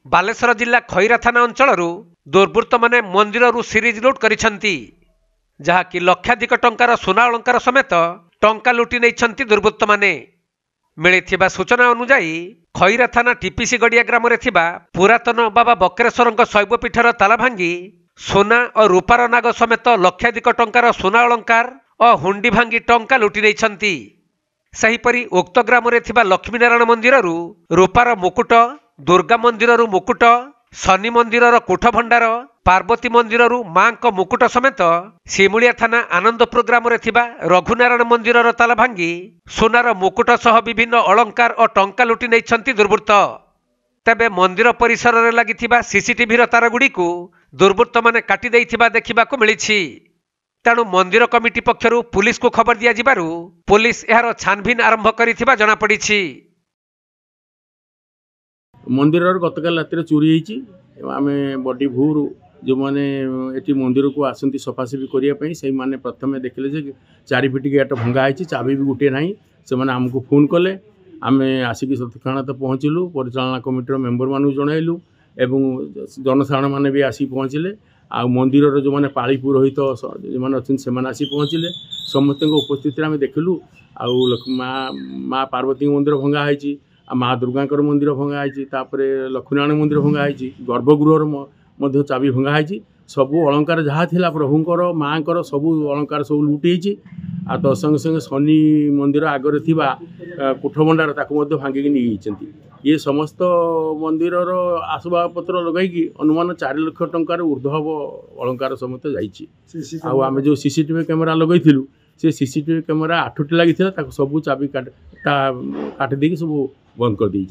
बालेश्वर जिला खैरा थाना अंचल दुर्वृत्त माने मंदिर सीरीज लुट करिसेंती जहाँकि लक्षाधिक टंकार सुना अलंकार समेत टंका लुटि नहीं दुर्वृत्त माने। मिलिथिबा सूचना अनुसार खैरा थाना टीपीसी गड़िया ग्राम रे थिबा पुरातन बाबा बक्रेश्वर शैवपीठर ताला भांगी सोना और रूपार नाग समेत लक्षाधिक टंकार सुना अलंकार और हुंडी भांगी टंका लुटि नहीं। सेहिपरि उक्त ग्राम रे थिबा लक्ष्मीनारायण मंदिर रूपार मुकुट, दुर्गा मंदिर मुकुट, शनि मंदिर कोठ भंडार, पार्वती मंदिर मां को मुकुट समेत सिमुलिया थाना आनंदपुर ग्राम रे थिबा रघुनारायण मंदिर ताला भांगी सोनार मुकुट सह विभिन्न अलंकार और टंका लुटि नहीं दुर्वृत्त। तेबे मंदिर परिसर रे लागिथिबा सीसीटीवी तार गुडी को दुर्वृत्त माने काटी देइथिबा देखिबाकू मिलिछि। तेणु मंदिर कमिटी पक्षरु पुलिस को खबर दिया जिबारु पुलिस एहार छानभिन आरंभ करिथिबा जଣା पड़िछि। मंदिर गतकाल रात चोरी होती आम बड़ी भोर जो मैंने ये मंदिर को आसती सफासफी करने से मैंने प्रथम देखले जे 4 फीट गेट भंगाई, चाबी भी गोटे ना से आमको फोन कले। आम आसिक तत्क्षणात तो पहुँचलु, परिचालना कमिटर मेम्बर मानू जनइलु एवं जनसाधारण मैंने भी आसी पहुँचले। आ मंदिर जो मैंने पाली पुरोहित जो मैंने अच्छे से आसी पहुँचले, समस्त उपस्थित आम देखलु। माँ पार्वती मंदिर भंगाई, माँ दुर्गांकर मंदिर भंगाई, लक्ष्मीनारायण मंदिर भंगाई, गर्भगृह चाबी भंगाई, सबू अलंकार जहाँ थिला प्रभुंकर माँकर सबू अलंकार सब लुटी। आ तो संगे संगे शनि मंदिर आगे थिबा कोठ भंडार ताकू भांगिकी नहीं। ये समस्त मंदिर आसबाबपत्र लगे अनुमान 4 लाख टंकार ऊर्ध्व अलंकार समेत जाम जो सीसीटीवी कैमेरा लगेलु से सीसीटीवी कैमेरा 8टी लगी सब चाबी काटिदी सब बंद कर दी।